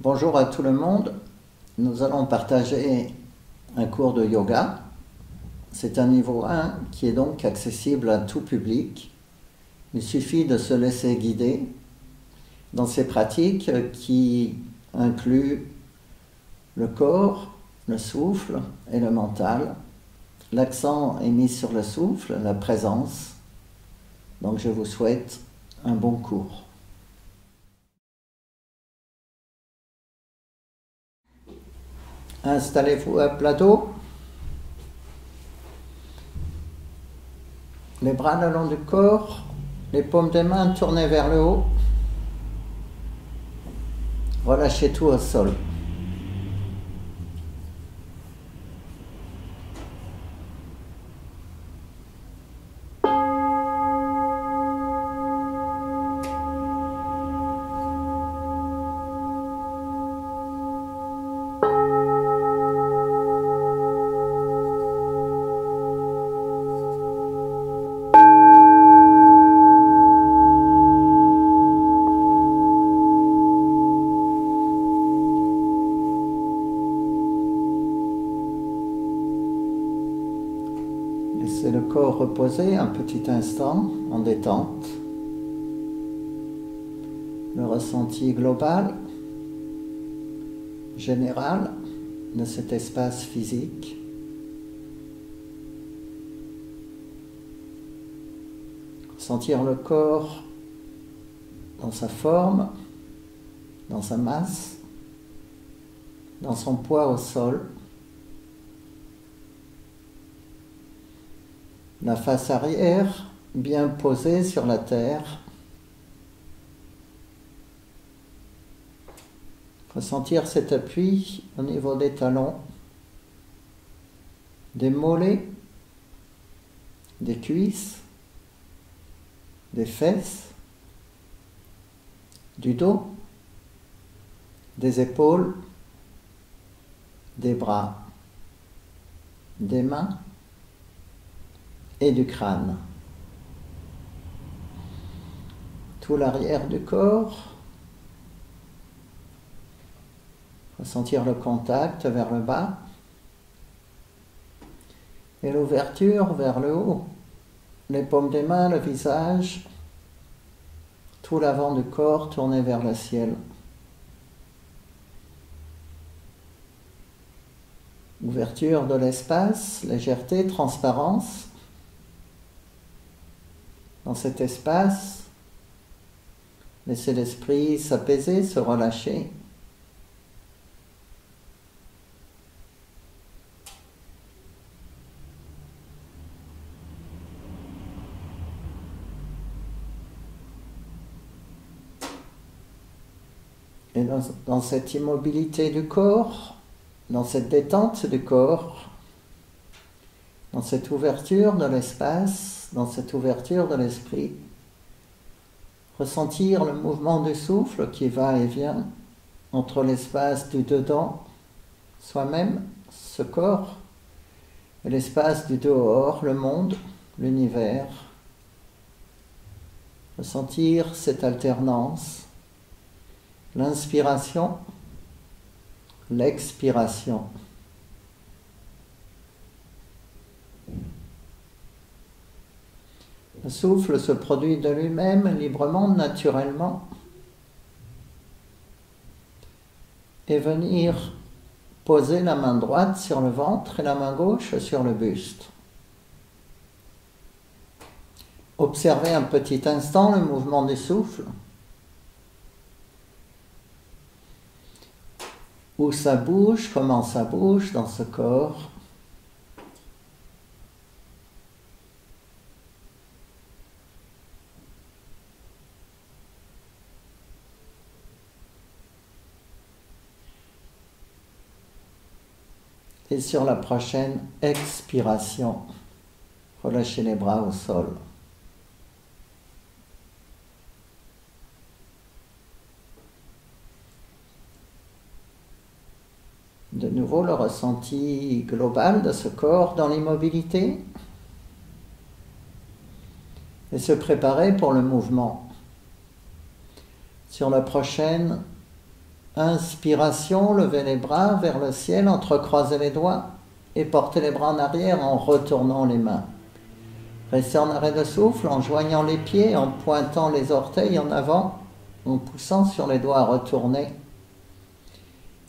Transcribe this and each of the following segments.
Bonjour à tout le monde, nous allons partager un cours de yoga. C'est un niveau 1 qui est donc accessible à tout public. Il suffit de se laisser guider dans ces pratiques qui incluent le corps, le souffle et le mental. L'accent est mis sur le souffle, la présence. Donc je vous souhaite un bon cours. Installez-vous à plat dos, les bras le long du corps, les paumes des mains tournées vers le haut. Relâchez tout au sol. Laissez le corps reposer un petit instant en détente. Le ressenti global, général de cet espace physique. Sentir le corps dans sa forme, dans sa masse, dans son poids au sol. La face arrière bien posée sur la terre. Ressentir cet appui au niveau des talons, des mollets, des cuisses, des fesses, du dos, des épaules, des bras, des mains et du crâne. Tout l'arrière du corps. Ressentir le contact vers le bas et l'ouverture vers le haut. Les paumes des mains, le visage, tout l'avant du corps tourné vers le ciel. Ouverture de l'espace, légèreté, transparence. Dans cet espace, laissez l'esprit s'apaiser, se relâcher. Et dans cette immobilité du corps, dans cette détente du corps, dans cette ouverture de l'espace, dans cette ouverture de l'esprit, ressentir le mouvement du souffle qui va et vient entre l'espace du dedans, soi-même, ce corps, et l'espace du dehors, le monde, l'univers. Ressentir cette alternance, l'inspiration, l'expiration. Le souffle se produit de lui-même, librement, naturellement, et venir poser la main droite sur le ventre et la main gauche sur le buste. Observez un petit instant le mouvement du souffle. Où ça bouge, comment ça bouge dans ce corps. Et sur la prochaine expiration, relâchez les bras au sol. De nouveau, le ressenti global de ce corps dans l'immobilité et se préparer pour le mouvement. Sur la prochaine Inspiration, levez les bras vers le ciel, entrecroisez les doigts et portez les bras en arrière en retournant les mains. Restez en arrêt de souffle en joignant les pieds, en pointant les orteils en avant, en poussant sur les doigts retournés.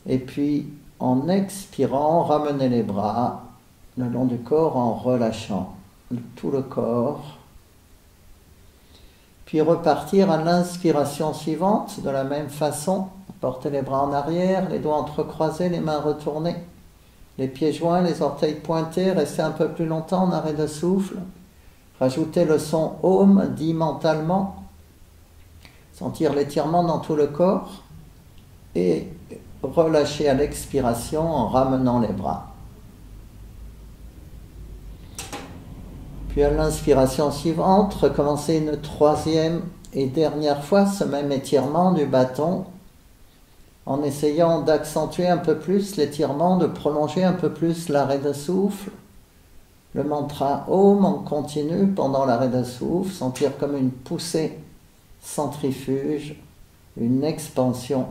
Et puis, en expirant, ramenez les bras le long du corps en relâchant tout le corps. Puis repartir à l'inspiration suivante de la même façon. Portez les bras en arrière, les doigts entrecroisés, les mains retournées, les pieds joints, les orteils pointés. Restez un peu plus longtemps en arrêt de souffle. Rajoutez le son Om dit mentalement. Sentir l'étirement dans tout le corps. Et relâcher à l'expiration en ramenant les bras. Puis à l'inspiration suivante, recommencez une troisième et dernière fois ce même étirement du bâton en essayant d'accentuer un peu plus l'étirement, de prolonger un peu plus l'arrêt de souffle. Le mantra Om en continu pendant l'arrêt de souffle, sentir comme une poussée centrifuge, une expansion.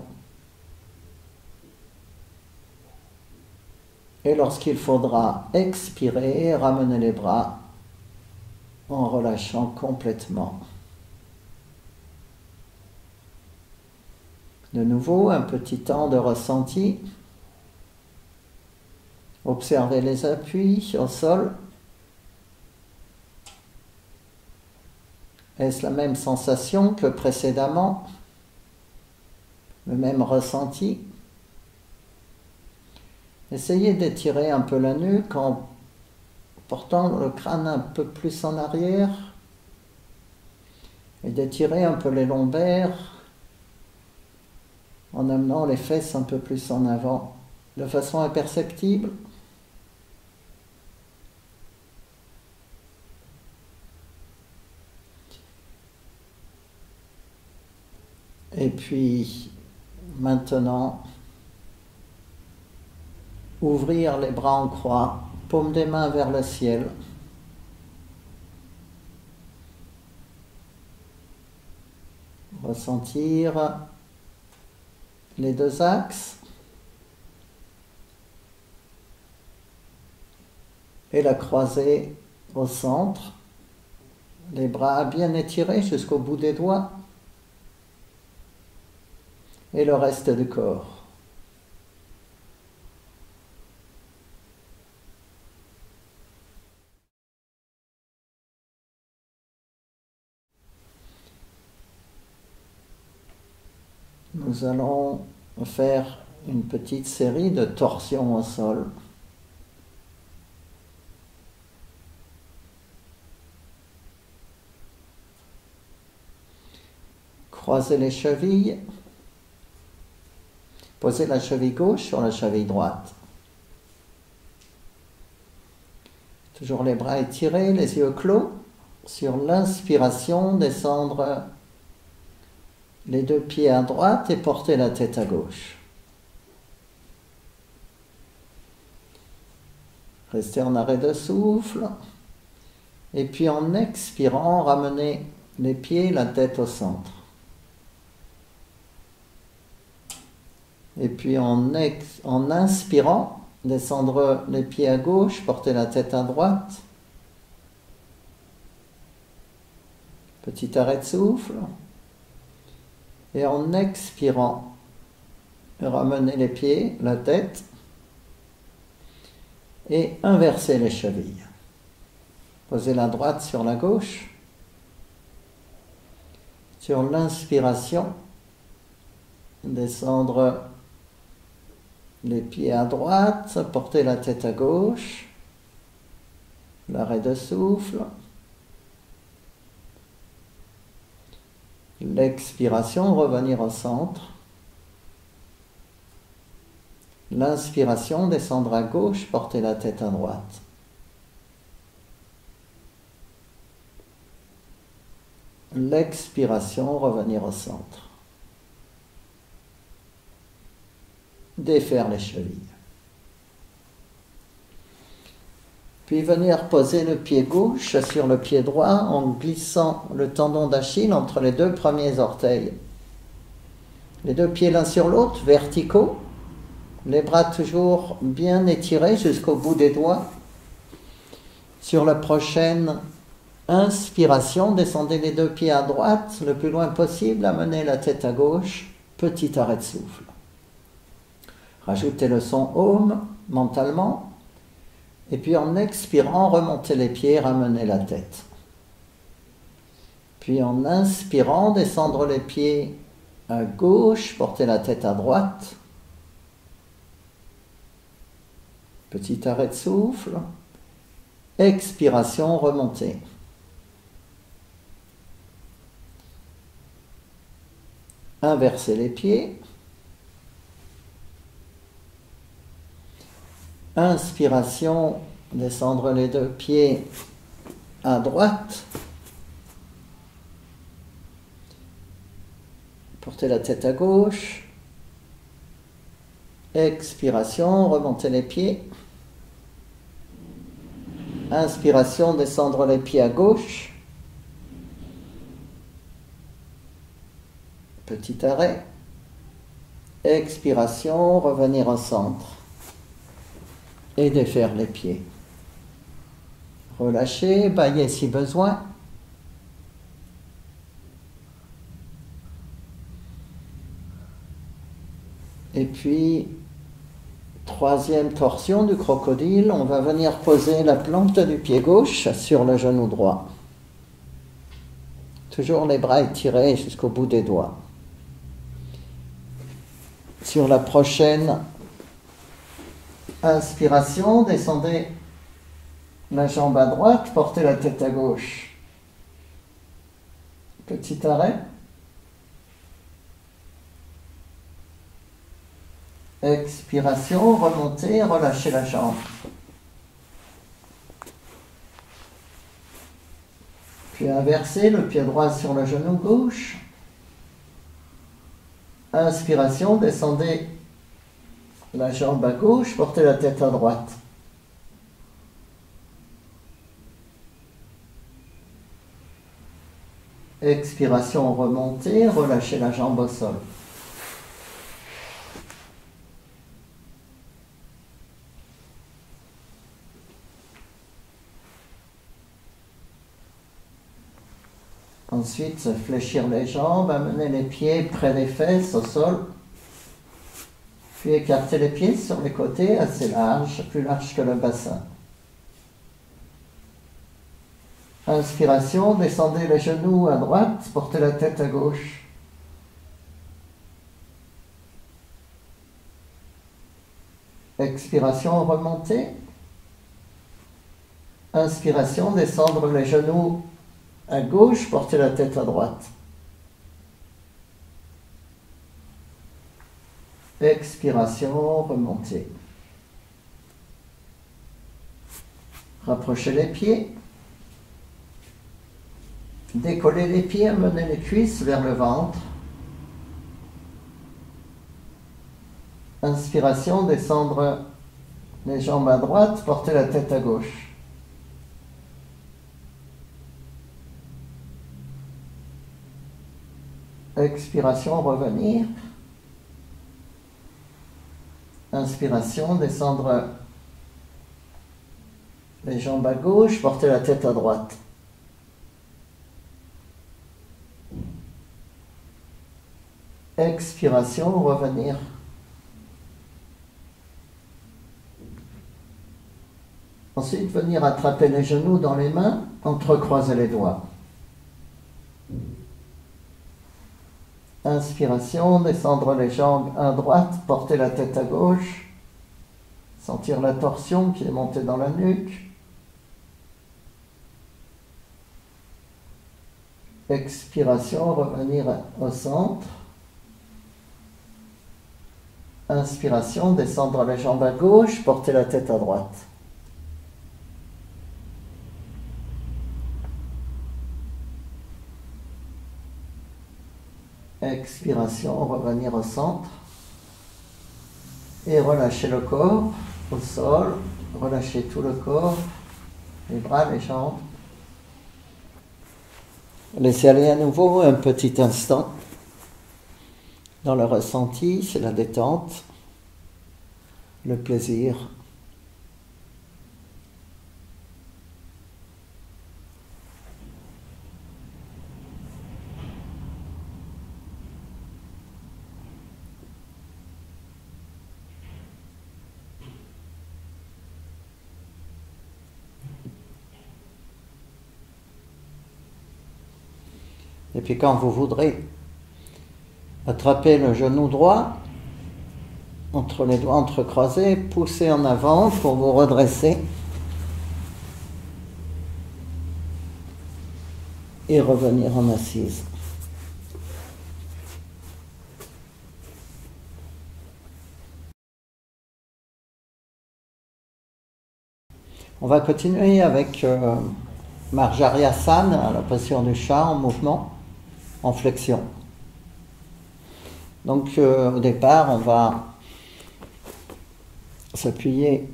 Et lorsqu'il faudra expirer, ramenez les bras en relâchant complètement. De nouveau, un petit temps de ressenti. Observez les appuis au sol. Est-ce la même sensation que précédemment? Le même ressenti? Essayez d'étirer un peu la nuque en portant le crâne un peu plus en arrière et d'étirer un peu les lombaires en amenant les fesses un peu plus en avant, de façon imperceptible. Et puis, maintenant, ouvrir les bras en croix, paume des mains vers le ciel. Ressentir les deux axes et la croisée au centre. Les bras bien étirés jusqu'au bout des doigts et le reste du corps. Nous allons faire une petite série de torsions au sol. Croisez les chevilles. Posez la cheville gauche sur la cheville droite. Toujours les bras étirés, les yeux clos. Sur l'inspiration, descendre les deux pieds à droite et porter la tête à gauche. Restez en arrêt de souffle. Et puis en expirant, ramenez les pieds, la tête au centre. Et puis en inspirant, descendre les pieds à gauche, porter la tête à droite. Petit arrêt de souffle. Et en expirant, ramenez les pieds, la tête, et inversez les chevilles. Posez la droite sur la gauche. Sur l'inspiration, descendre les pieds à droite, porter la tête à gauche, l'arrêt de souffle. L'expiration, revenir au centre. L'inspiration, descendre à gauche, porter la tête à droite. L'expiration, revenir au centre. Défaire les chevilles. Puis venir poser le pied gauche sur le pied droit en glissant le tendon d'Achille entre les deux premiers orteils. Les deux pieds l'un sur l'autre, verticaux. Les bras toujours bien étirés jusqu'au bout des doigts. Sur la prochaine inspiration, descendez les deux pieds à droite, le plus loin possible, amenez la tête à gauche, petit arrêt de souffle. Rajoutez le son Om mentalement, et puis en expirant, remontez les pieds, ramenez la tête. Puis en inspirant, descendre les pieds à gauche, portez la tête à droite. Petit arrêt de souffle. Expiration, remontez. Inversez les pieds. Inspiration, descendre les deux pieds à droite. Portez la tête à gauche. Expiration, remontez les pieds. Inspiration, descendre les pieds à gauche. Petit arrêt. Expiration, revenir au centre. Et défaire les pieds. Relâchez, baillez si besoin. Et puis, troisième torsion du crocodile, on va venir poser la plante du pied gauche sur le genou droit. Toujours les bras étirés jusqu'au bout des doigts. Sur la prochaine inspiration, descendez la jambe à droite, portez la tête à gauche. Petit arrêt. Expiration, remontez, relâchez la jambe. Puis inversez le pied droit sur le genou gauche. Inspiration, descendez la jambe à gauche, portez la tête à droite. Expiration, remontez, relâchez la jambe au sol. Ensuite, fléchir les jambes, amener les pieds près des fesses au sol. Puis écarter les pieds sur les côtés assez larges, plus larges que le bassin. Inspiration, descendez les genoux à droite, portez la tête à gauche. Expiration, remontez. Inspiration, descendre les genoux à gauche, portez la tête à droite. Expiration, remontez. Rapprochez les pieds. Décollez les pieds, amenez les cuisses vers le ventre. Inspiration, descendre les jambes à droite, portez la tête à gauche. Expiration, revenir. Inspiration, descendre les jambes à gauche, portez la tête à droite. Expiration, revenir. Ensuite, venir attraper les genoux dans les mains, entrecroiser les doigts. Inspiration, descendre les jambes à droite, porter la tête à gauche, sentir la torsion qui est montée dans la nuque. Expiration, revenir au centre. Inspiration, descendre les jambes à gauche, porter la tête à droite. Expiration, revenir au centre. Et relâcher le corps au sol. Relâchez tout le corps, les bras, les jambes. Laissez aller à nouveau un petit instant. Dans le ressenti, c'est la détente, le plaisir. Et puis quand vous voudrez attraper le genou droit, entre les doigts entrecroisés, poussez en avant pour vous redresser et revenir en assise. On va continuer avec Marjaryasana, la posture du chat en mouvement, en flexion. Donc au départ, on va s'appuyer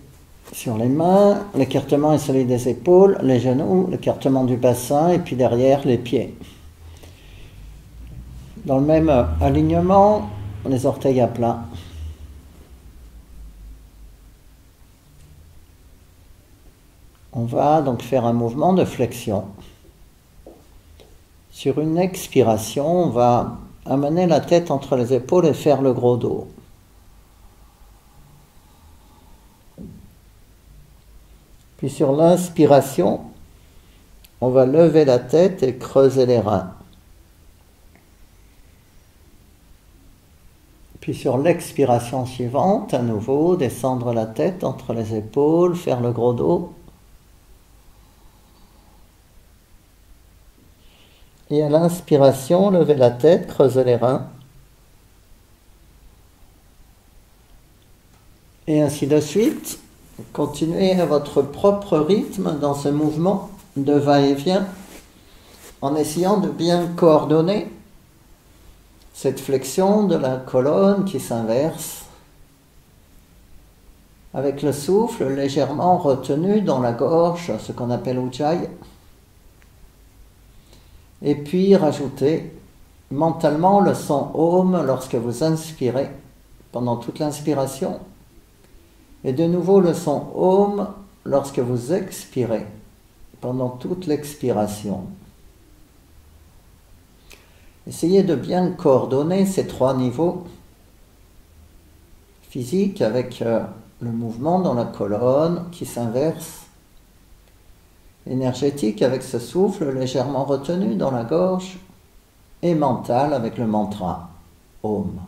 sur les mains, l'écartement est celui des épaules, les genoux, l'écartement du bassin et puis derrière les pieds. Dans le même alignement, les orteils à plat. On va donc faire un mouvement de flexion. Sur une expiration, on va amener la tête entre les épaules et faire le gros dos. Puis sur l'inspiration, on va lever la tête et creuser les reins. Puis sur l'expiration suivante, à nouveau, descendre la tête entre les épaules, faire le gros dos. Et à l'inspiration, levez la tête, creusez les reins. Et ainsi de suite. Continuez à votre propre rythme dans ce mouvement de va-et-vient en essayant de bien coordonner cette flexion de la colonne qui s'inverse avec le souffle légèrement retenu dans la gorge, ce qu'on appelle Ujjayi. Et puis rajoutez mentalement le son Om lorsque vous inspirez pendant toute l'inspiration. Et de nouveau le son Om lorsque vous expirez pendant toute l'expiration. Essayez de bien coordonner ces trois niveaux physiques avec le mouvement dans la colonne qui s'inverse, énergétique avec ce souffle légèrement retenu dans la gorge et mental avec le mantra Om.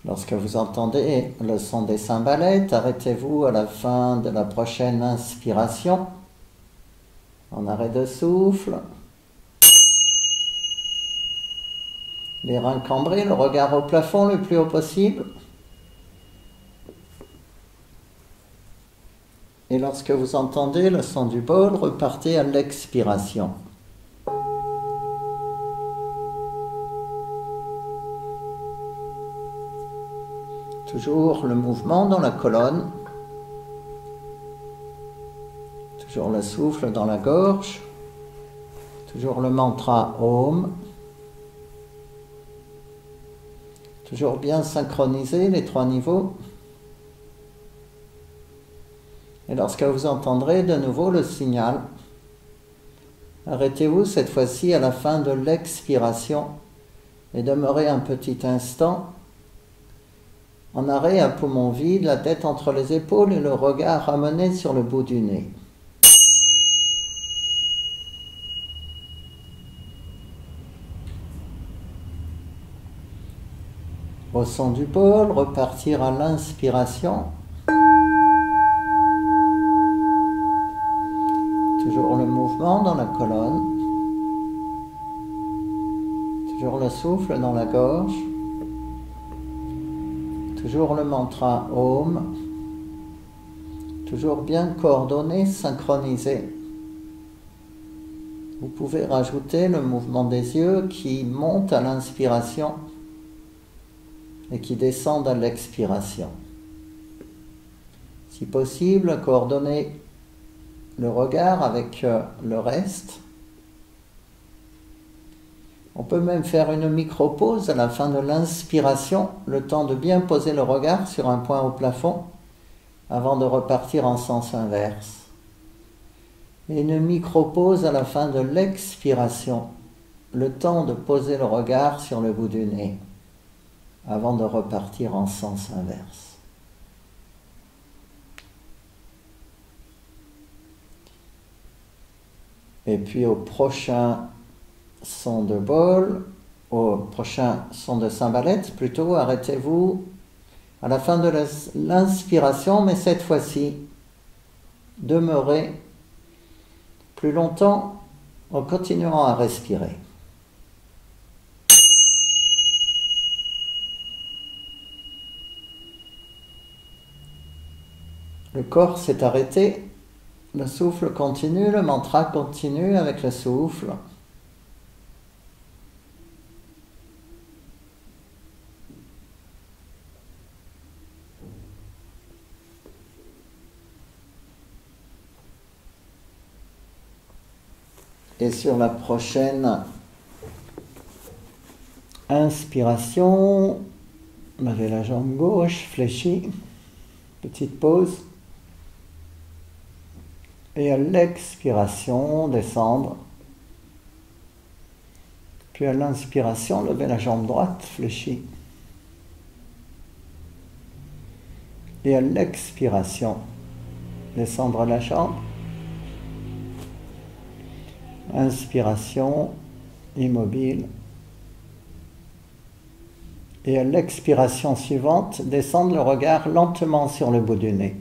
Lorsque vous entendez le son des cymbalettes, arrêtez-vous à la fin de la prochaine inspiration, en arrêt de souffle. Les reins cambrés, le regard au plafond le plus haut possible. Et lorsque vous entendez le son du bol, repartez à l'expiration. Toujours le mouvement dans la colonne, toujours le souffle dans la gorge, toujours le mantra Om, toujours bien synchroniser les trois niveaux. Et lorsque vous entendrez de nouveau le signal, arrêtez-vous cette fois-ci à la fin de l'expiration et demeurez un petit instant en arrêt à poumon vide, la tête entre les épaules et le regard ramené sur le bout du nez. Au son du bol, repartir à l'inspiration. Toujours le mouvement dans la colonne. Toujours le souffle dans la gorge. Toujours le mantra Om, toujours bien coordonné, synchronisé Vous pouvez rajouter le mouvement des yeux qui monte à l'inspiration et qui descend à l'expiration. Si possible, coordonnez le regard avec le reste. On peut même faire une micro-pause à la fin de l'inspiration, le temps de bien poser le regard sur un point au plafond avant de repartir en sens inverse. Et une micro-pause à la fin de l'expiration, le temps de poser le regard sur le bout du nez avant de repartir en sens inverse. Et puis au prochain son de bol, au prochain son de cymbalette, plutôt, arrêtez-vous à la fin de l'inspiration, mais cette fois-ci, demeurez plus longtemps en continuant à respirer. Le corps s'est arrêté, le souffle continue, le mantra continue avec le souffle. Et sur la prochaine inspiration, levez la jambe gauche, fléchie, petite pause. Et à l'expiration, descendre. Puis à l'inspiration, levez la jambe droite, fléchie. Et à l'expiration, descendre la jambe. Inspiration, immobile. Et à l'expiration suivante, descendre le regard lentement sur le bout du nez.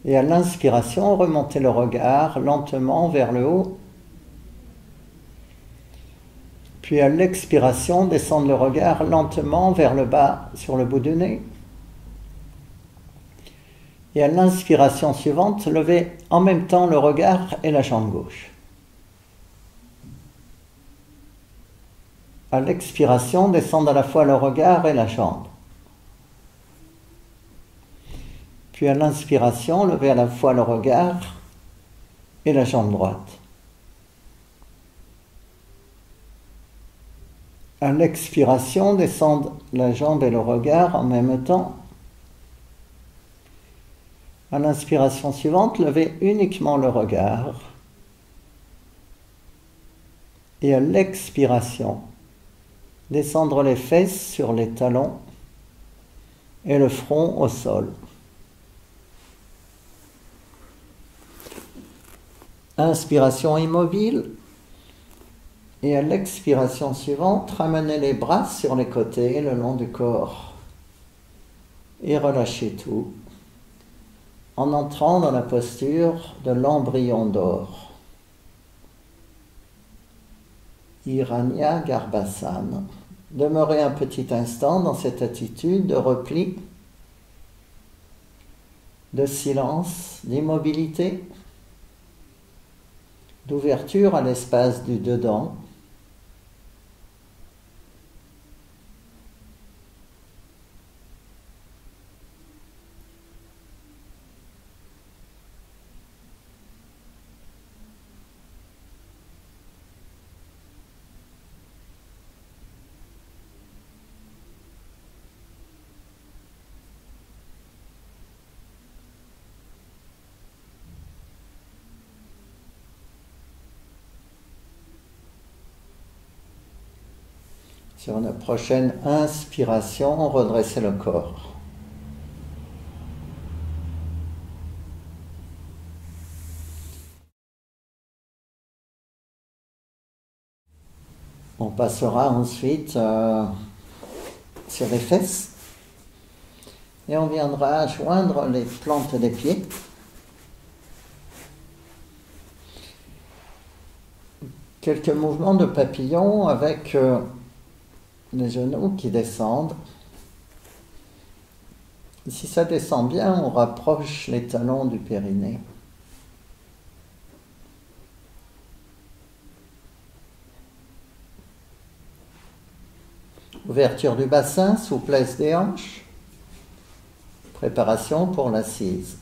Et à l'inspiration, remontez le regard lentement vers le haut. Puis à l'expiration, descendre le regard lentement vers le bas sur le bout du nez. Et à l'inspiration suivante, levez en même temps le regard et la jambe gauche. À l'expiration, descendre à la fois le regard et la jambe. Puis à l'inspiration, levez à la fois le regard et la jambe droite. À l'expiration, descendre la jambe et le regard en même temps. À l'inspiration suivante, levez uniquement le regard. Et à l'expiration, descendre les fesses sur les talons et le front au sol. Inspiration immobile. Et à l'expiration suivante, ramenez les bras sur les côtés le long du corps. Et relâchez tout, en entrant dans la posture de l'embryon d'or. Hiranya Garbhasana. Demeurez un petit instant dans cette attitude de repli, de silence, d'immobilité, d'ouverture à l'espace du dedans. Sur une prochaine inspiration, redressez le corps. On passera ensuite sur les fesses et on viendra joindre les plantes des pieds. Quelques mouvements de papillon avec les genoux qui descendent. Si ça descend bien, on rapproche les talons du périnée. Ouverture du bassin, souplesse des hanches. Préparation pour l'assise.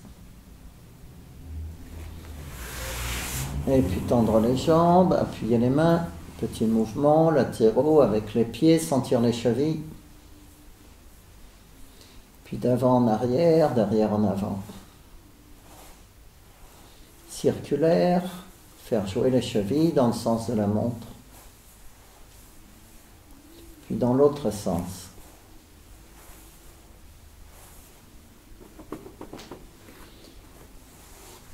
Et puis tendre les jambes, appuyer les mains, petits mouvements latéraux avec les pieds, sentir les chevilles. Puis d'avant en arrière, d'arrière en avant. Circulaire, faire jouer les chevilles dans le sens de la montre. Puis dans l'autre sens.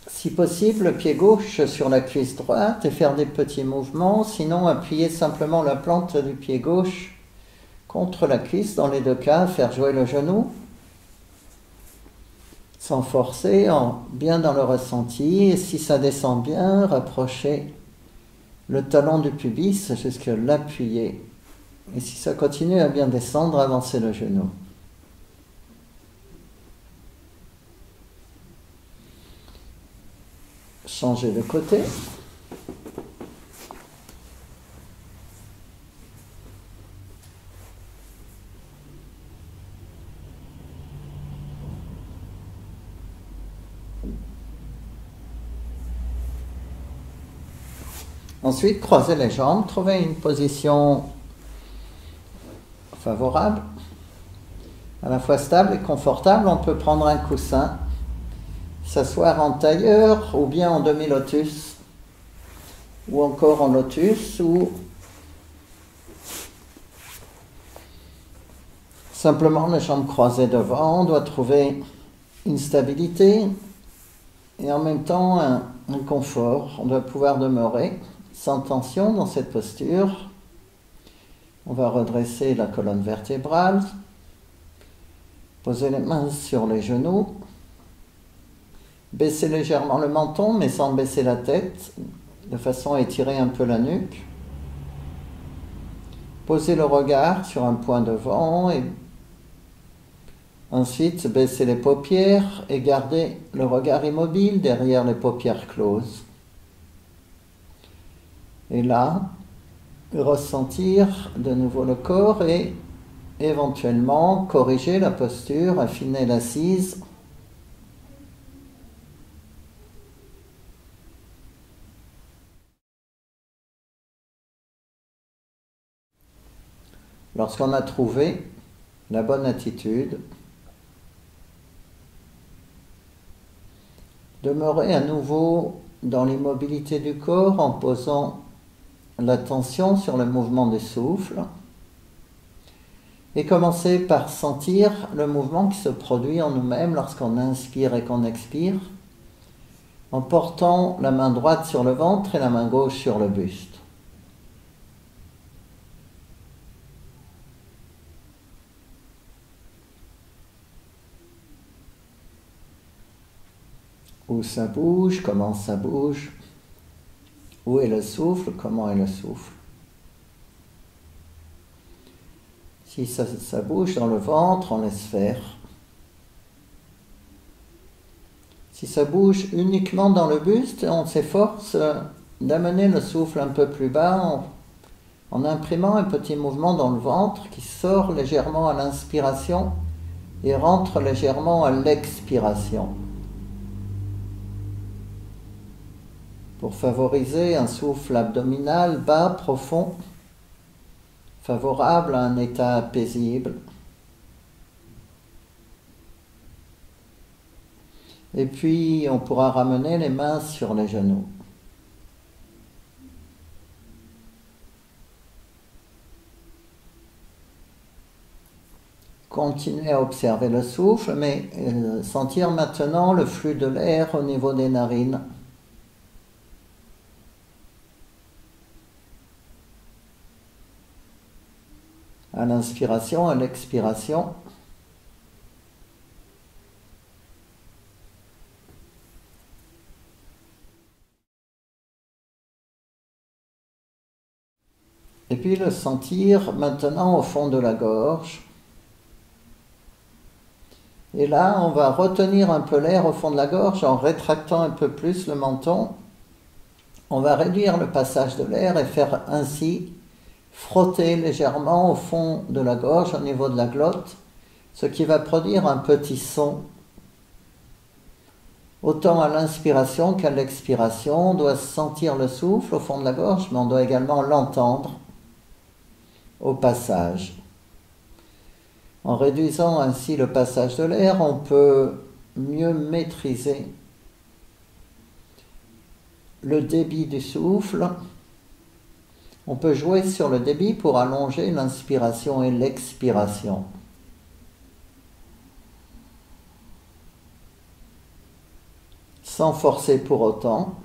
Si possible, le pied gauche sur la cuisse droite et faire des petits mouvements, sinon appuyer simplement la plante du pied gauche contre la cuisse, dans les deux cas, faire jouer le genou, sans forcer, bien dans le ressenti, et si ça descend bien, rapprocher le talon du pubis jusqu'à l'appuyer. Et si ça continue à bien descendre, avancer le genou. Changer de côté. Ensuite, croiser les jambes, trouver une position favorable, à la fois stable et confortable. On peut prendre un coussin, s'asseoir en tailleur ou bien en demi-lotus, ou encore en lotus, ou simplement les jambes croisées devant. On doit trouver une stabilité et en même temps un confort. On doit pouvoir demeurer sans tension dans cette posture. On va redresser la colonne vertébrale, poser les mains sur les genoux, baisser légèrement le menton mais sans baisser la tête, de façon à étirer un peu la nuque. Poser le regard sur un point devant et ensuite baisser les paupières et garder le regard immobile derrière les paupières closes. Et là, ressentir de nouveau le corps et éventuellement corriger la posture, affiner l'assise. Lorsqu'on a trouvé la bonne attitude, demeurer à nouveau dans l'immobilité du corps en posant l'attention sur le mouvement du souffle et commencer par sentir le mouvement qui se produit en nous-mêmes lorsqu'on inspire et qu'on expire, en portant la main droite sur le ventre et la main gauche sur le buste. Où ça bouge, comment ça bouge, où est le souffle, comment est le souffle. Si ça bouge dans le ventre, on laisse faire. Si ça bouge uniquement dans le buste, on s'efforce d'amener le souffle un peu plus bas en imprimant un petit mouvement dans le ventre qui sort légèrement à l'inspiration et rentre légèrement à l'expiration. Pour favoriser un souffle abdominal bas, profond, favorable à un état paisible. Et puis, on pourra ramener les mains sur les genoux. Continuez à observer le souffle, mais sentir maintenant le flux de l'air au niveau des narines. À l'inspiration, à l'expiration. Et puis le sentir maintenant au fond de la gorge. Et là, on va retenir un peu l'air au fond de la gorge en rétractant un peu plus le menton. On va réduire le passage de l'air et faire ainsi frotter légèrement au fond de la gorge, au niveau de la glotte, ce qui va produire un petit son. Autant à l'inspiration qu'à l'expiration, on doit sentir le souffle au fond de la gorge, mais on doit également l'entendre au passage. En réduisant ainsi le passage de l'air, on peut mieux maîtriser le débit du souffle. On peut jouer sur le débit pour allonger l'inspiration et l'expiration. Sans forcer pour autant.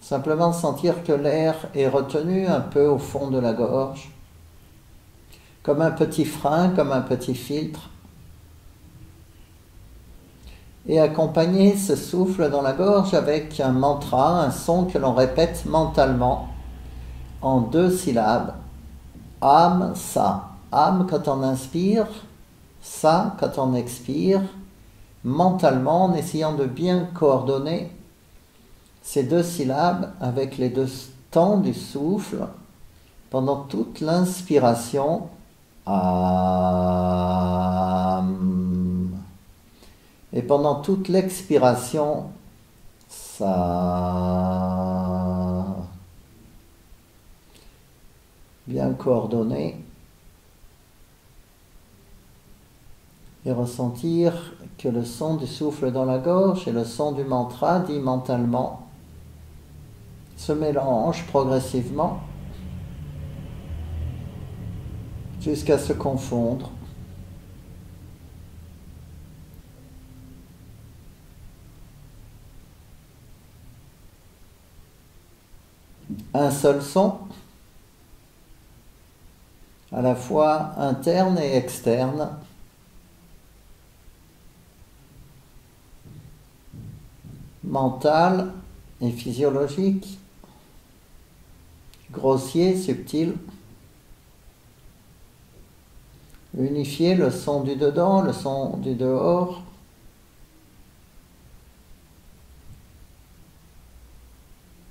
Simplement sentir que l'air est retenu un peu au fond de la gorge, comme un petit frein, comme un petit filtre. Et accompagner ce souffle dans la gorge avec un mantra, un son que l'on répète mentalement en 2 syllabes. Am, sa. Am quand on inspire, sa quand on expire, mentalement en essayant de bien coordonner ces 2 syllabes avec les 2 temps du souffle pendant toute l'inspiration. Am. Et pendant toute l'expiration, ça. Bien coordonné. Et ressentir que le son du souffle dans la gorge et le son du mantra dit mentalement se mélangent progressivement jusqu'à se confondre. Un seul son, à la fois interne et externe, mental et physiologique, grossier, subtil. Unifier le son du dedans, le son du dehors.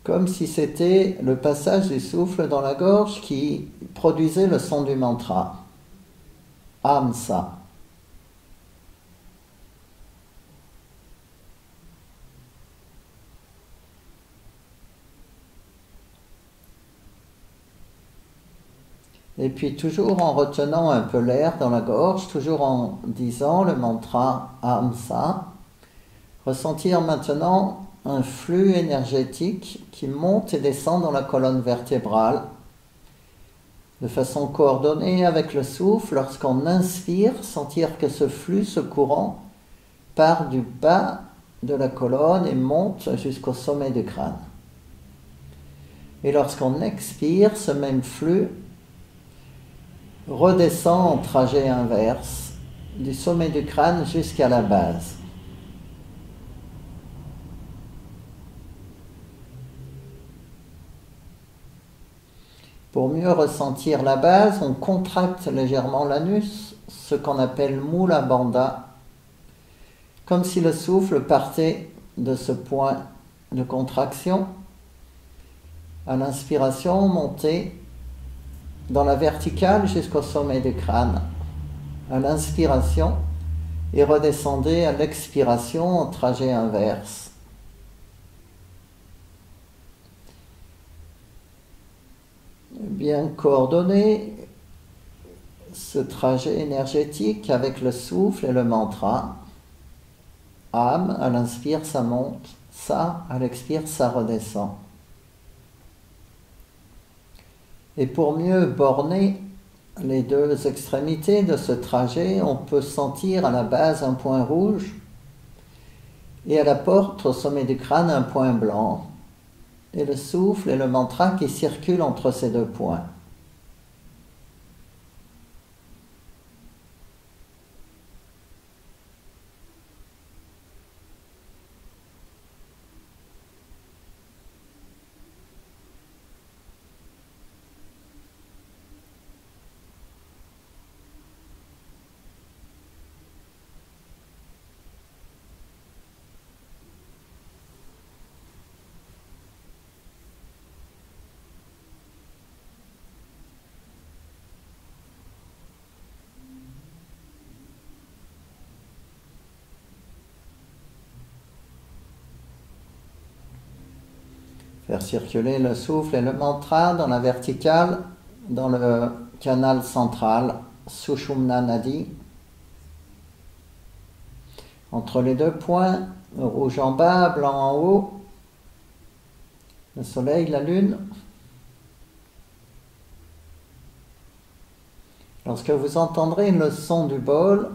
Comme si c'était le passage du souffle dans la gorge qui produisait le son du mantra. Amsa. Et puis toujours en retenant un peu l'air dans la gorge, toujours en disant le mantra Amsa, ressentir maintenant un flux énergétique qui monte et descend dans la colonne vertébrale de façon coordonnée avec le souffle. Lorsqu'on inspire, sentir que ce flux, ce courant, part du bas de la colonne et monte jusqu'au sommet du crâne. Et lorsqu'on expire, ce même flux redescend en trajet inverse du sommet du crâne jusqu'à la base. Pour mieux ressentir la base, on contracte légèrement l'anus, ce qu'on appelle Mula Bandha, comme si le souffle partait de ce point de contraction. À l'inspiration, montait dans la verticale jusqu'au sommet du crâne. À l'inspiration, et redescendait à l'expiration en trajet inverse. Bien coordonner ce trajet énergétique avec le souffle et le mantra. Âme, à l'inspire, ça monte. Ça, à l'expire, ça redescend. Et pour mieux borner les 2 extrémités de ce trajet, on peut sentir à la base un point rouge et à la porte, au sommet du crâne, un point blanc. Et le souffle et le mantra qui circulent entre ces 2 points. Faire circuler le souffle et le mantra dans la verticale, dans le canal central, Sushumna Nadi. Entre les deux points, rouge en bas, blanc en haut, le soleil, la lune. Lorsque vous entendrez le son du bol,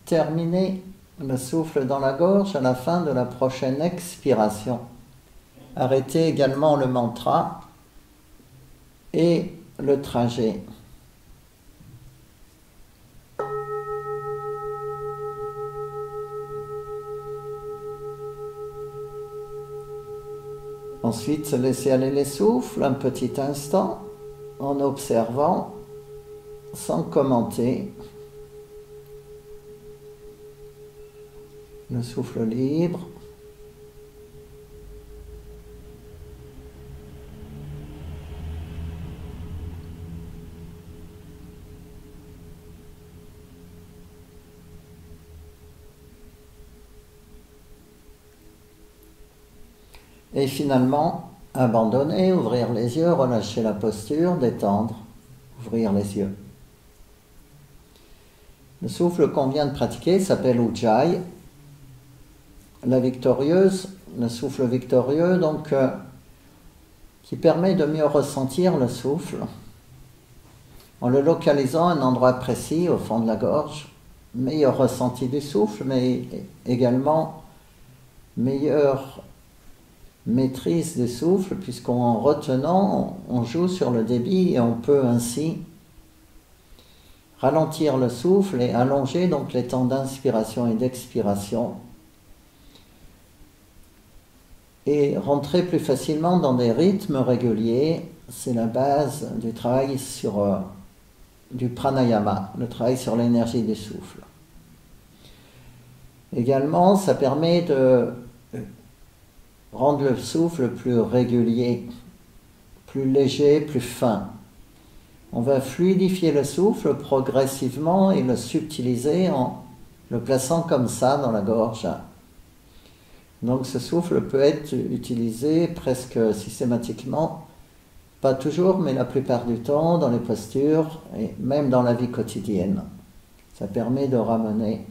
terminez le souffle dans la gorge à la fin de la prochaine expiration. Arrêtez également le mantra et le trajet. Ensuite, laissez aller les souffles un petit instant en observant, sans commenter. Le souffle libre. Et finalement, abandonner, ouvrir les yeux, relâcher la posture, détendre, ouvrir les yeux. Le souffle qu'on vient de pratiquer s'appelle Ujjayi. La victorieuse, le souffle victorieux, donc, qui permet de mieux ressentir le souffle en le localisant à un endroit précis au fond de la gorge. Meilleur ressenti du souffle, mais également meilleure maîtrise du souffle, puisqu'en retenant, on joue sur le débit et on peut ainsi ralentir le souffle et allonger donc les temps d'inspiration et d'expiration et rentrer plus facilement dans des rythmes réguliers. C'est la base du travail sur du pranayama, le travail sur l'énergie du souffle. Également, ça permet de rendre le souffle plus régulier, plus léger, plus fin. On va fluidifier le souffle progressivement et le subtiliser en le plaçant comme ça dans la gorge. Donc ce souffle peut être utilisé presque systématiquement, pas toujours, mais la plupart du temps, dans les postures et même dans la vie quotidienne. Ça permet de ramener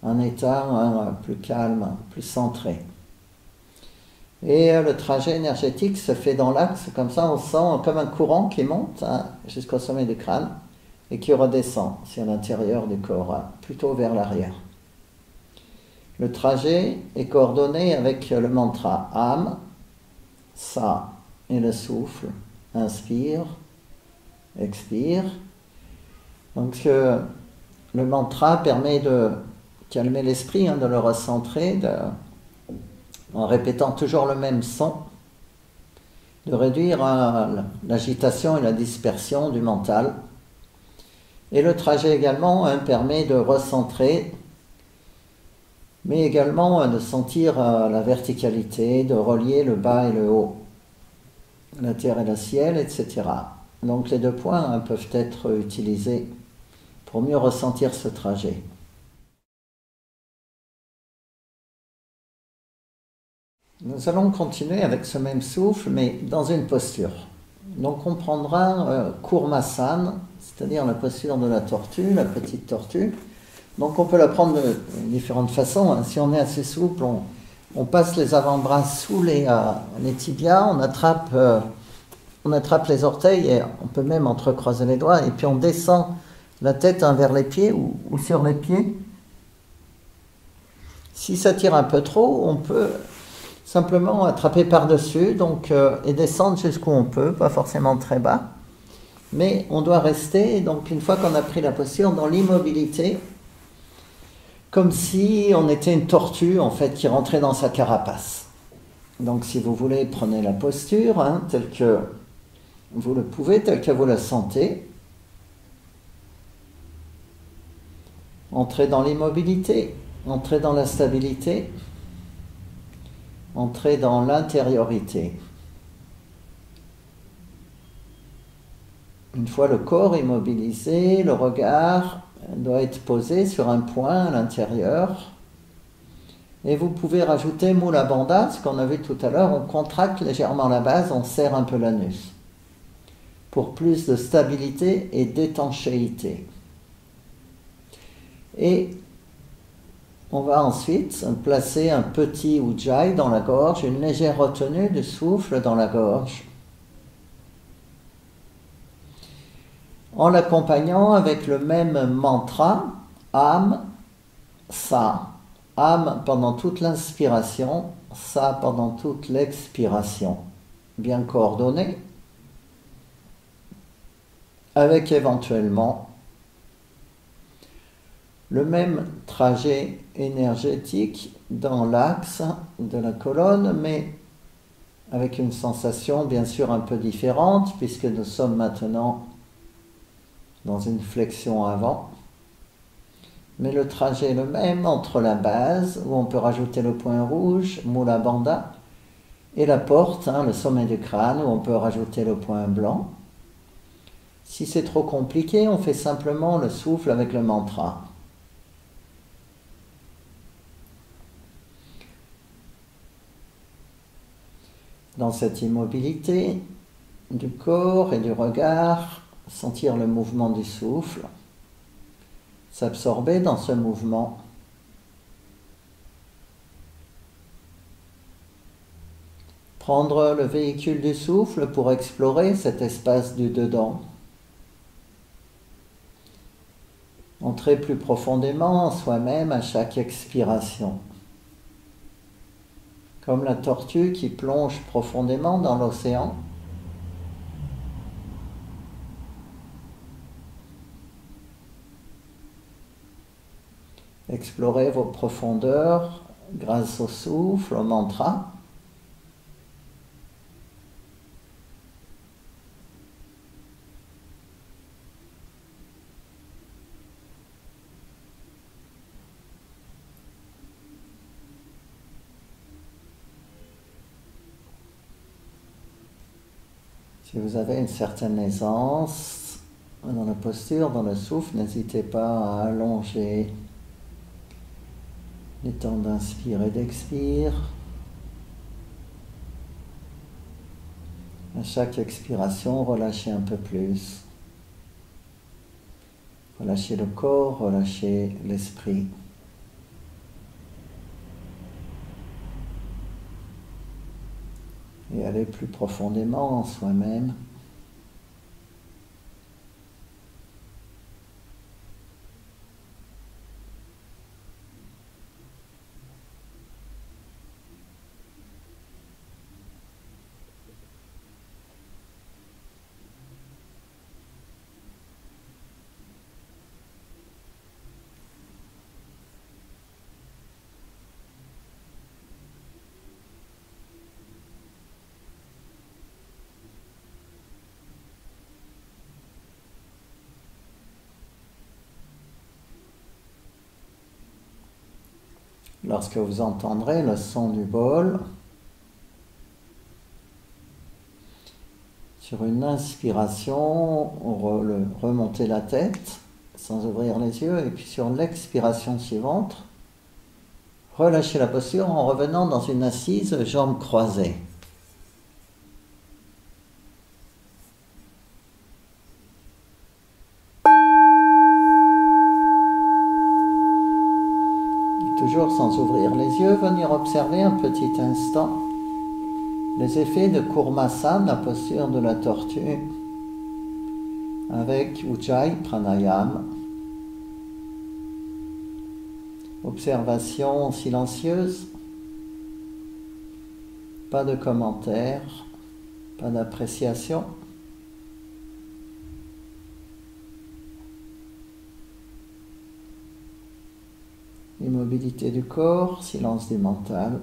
un état plus calme, plus centré. Et le trajet énergétique se fait dans l'axe, comme ça on sent comme un courant qui monte jusqu'au sommet du crâne et qui redescend sur l'intérieur du corps, plutôt vers l'arrière. Le trajet est coordonné avec le mantra Am, Sa et le souffle. Inspire, expire. Donc le mantra permet de calmer l'esprit, de le recentrer, en répétant toujours le même son, de réduire l'agitation et la dispersion du mental. Et le trajet également permet de recentrer, mais également de sentir la verticalité, de relier le bas et le haut, la terre et le ciel, etc. Donc les deux points peuvent être utilisés pour mieux ressentir ce trajet. Nous allons continuer avec ce même souffle, mais dans une posture. Donc on prendra Kurmasana, c'est-à-dire la posture de la tortue, la petite tortue. Donc on peut la prendre de différentes façons. Si on est assez souple, on passe les avant-bras sous les tibias, on attrape les orteils et on peut même entrecroiser les doigts. Et puis on descend la tête vers les pieds ou sur les pieds. Si ça tire un peu trop, on peut simplement attraper par-dessus et descendre jusqu'où on peut, pas forcément très bas. Mais on doit rester, donc une fois qu'on a pris la posture, dans l'immobilité, comme si on était une tortue en fait qui rentrait dans sa carapace. Donc si vous voulez, prenez la posture telle que vous le pouvez, telle que vous la sentez. Entrez dans l'immobilité, entrez dans la stabilité, entrez dans l'intériorité. Une fois le corps immobilisé, le regard doit être posé sur un point à l'intérieur Et vous pouvez rajouter Mula Bandha, ce qu'on a vu tout à l'heure, on contracte légèrement la base, on serre un peu l'anus, pour plus de stabilité et d'étanchéité. Et on va ensuite placer un petit ujjayi dans la gorge, une légère retenue du souffle dans la gorge, en l'accompagnant avec le même mantra, Am, Sa. Am pendant toute l'inspiration, Sa pendant toute l'expiration. Bien coordonné, avec éventuellement le même trajet énergétique dans l'axe de la colonne, mais avec une sensation bien sûr un peu différente, puisque nous sommes maintenant dans une flexion avant. Mais le trajet est le même entre la base, où on peut rajouter le point rouge, Mula Bandha, et la porte, le sommet du crâne, où on peut rajouter le point blanc. Si c'est trop compliqué, on fait simplement le souffle avec le mantra. Dans cette immobilité du corps et du regard, sentir le mouvement du souffle, s'absorber dans ce mouvement, prendre le véhicule du souffle pour explorer cet espace du dedans, entrer plus profondément en soi-même à chaque expiration, comme la tortue qui plonge profondément dans l'océan. Explorez vos profondeurs grâce au souffle, au mantra. Si vous avez une certaine aisance dans la posture, dans le souffle, n'hésitez pas à allonger les temps d'inspire et d'expire. À chaque expiration, relâchez un peu plus. Relâchez le corps, relâchez l'esprit. Et allez plus profondément en soi-même. Lorsque vous entendrez le son du bol, sur une inspiration, remontez la tête sans ouvrir les yeux, et puis sur l'expiration suivante, relâchez la posture en revenant dans une assise, jambes croisées. Toujours sans ouvrir les yeux, venir observer un petit instant les effets de Kurmasana, la posture de la tortue, avec Ujjayi Pranayama. Observation silencieuse, pas de commentaires, pas d'appréciation. Immobilité du corps, silence du mental.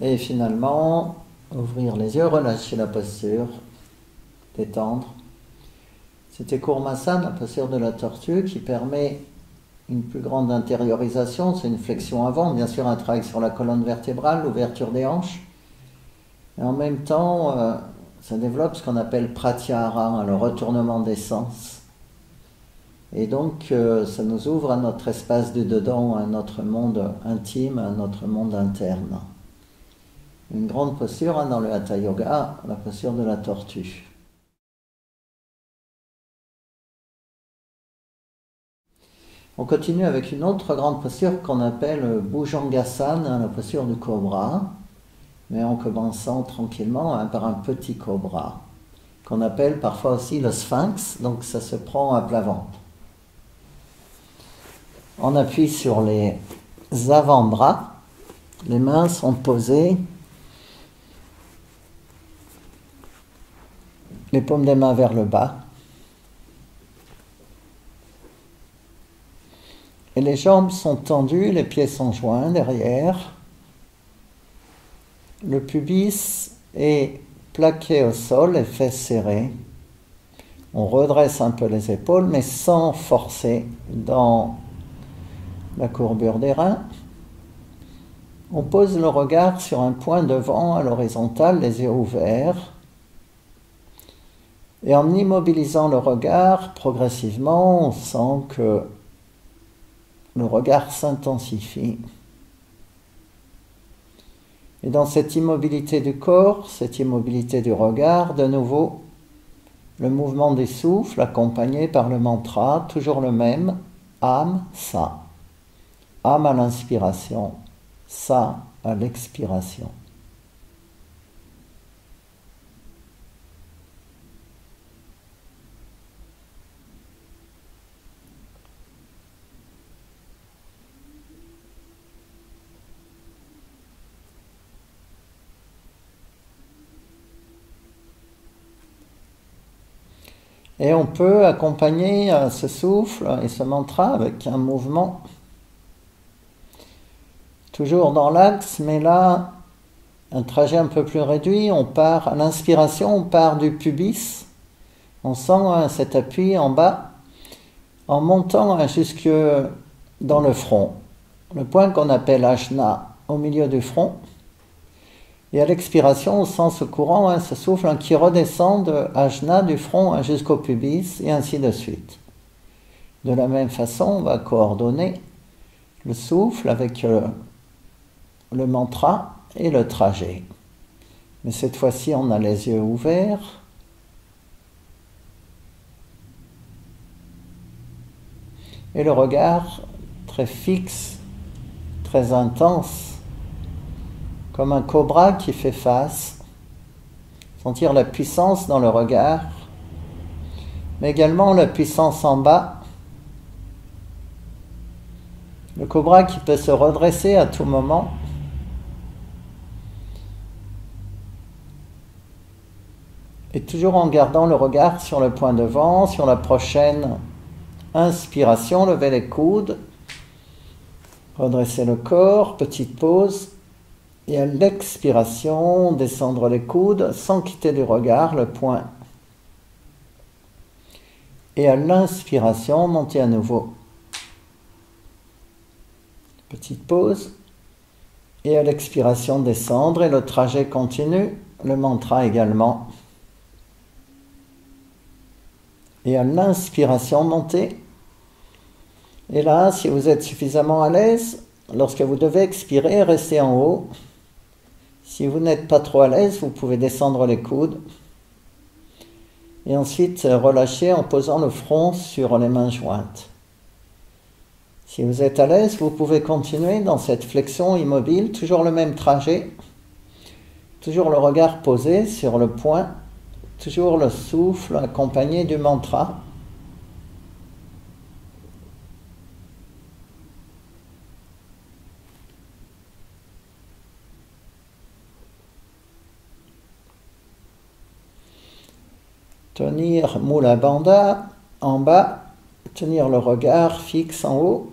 Et finalement, ouvrir les yeux, relâcher la posture, détendre. C'était Kurmasana, la posture de la tortue, qui permet une plus grande intériorisation, c'est une flexion avant, bien sûr un travail sur la colonne vertébrale, l'ouverture des hanches. Et en même temps, ça développe ce qu'on appelle pratyahara, le retournement des sens. Et donc, ça nous ouvre à notre espace du dedans, à notre monde intime, à notre monde interne. Une grande posture dans le Hatha Yoga, la posture de la tortue. On continue avec une autre grande posture qu'on appelle Bhujangasana, la posture du cobra, mais en commençant tranquillement par un petit cobra, qu'on appelle parfois aussi le sphinx, donc ça se prend à plat ventre. On appuie sur les avant-bras, les mains sont posées, les paumes des mains vers le bas, et les jambes sont tendues, les pieds sont joints derrière, le pubis est plaqué au sol, les fesses serrées. On redresse un peu les épaules, mais sans forcer dans la courbure des reins. On pose le regard sur un point devant à l'horizontale, les yeux ouverts. Et en immobilisant le regard, progressivement, on sent que le regard s'intensifie. Et dans cette immobilité du corps, cette immobilité du regard, de nouveau, le mouvement des souffles accompagné par le mantra, toujours le même, Am, Sa. Am à l'inspiration, Sa à l'expiration. Et on peut accompagner ce souffle et ce mantra avec un mouvement toujours dans l'axe, mais là, un trajet un peu plus réduit. On part à l'inspiration, on part du pubis. On sent cet appui en bas, en montant jusque dans le front. Le point qu'on appelle Ajna, au milieu du front. Et à l'expiration, on sent ce courant, ce souffle qui redescend de Ajna, du front jusqu'au pubis, et ainsi de suite. De la même façon, on va coordonner le souffle avec le mantra et le trajet. Mais cette fois-ci, on a les yeux ouverts. Et le regard très fixe, très intense, comme un cobra qui fait face. Sentir la puissance dans le regard, mais également la puissance en bas. Le cobra qui peut se redresser à tout moment. Et toujours en gardant le regard sur le point devant, sur la prochaine inspiration, lever les coudes, redresser le corps, petite pause. Et à l'expiration, descendre les coudes sans quitter du regard le point. Et à l'inspiration, monter à nouveau. Petite pause. Et à l'expiration, descendre et le trajet continue, le mantra également. Et à l'inspiration, monter. Et là, si vous êtes suffisamment à l'aise, lorsque vous devez expirer, restez en haut. Si vous n'êtes pas trop à l'aise, vous pouvez descendre les coudes. Et ensuite, relâcher en posant le front sur les mains jointes. Si vous êtes à l'aise, vous pouvez continuer dans cette flexion immobile, toujours le même trajet. Toujours le regard posé sur le point. Toujours le souffle accompagné du mantra. Tenir Mula Bandha en bas, tenir le regard fixe en haut,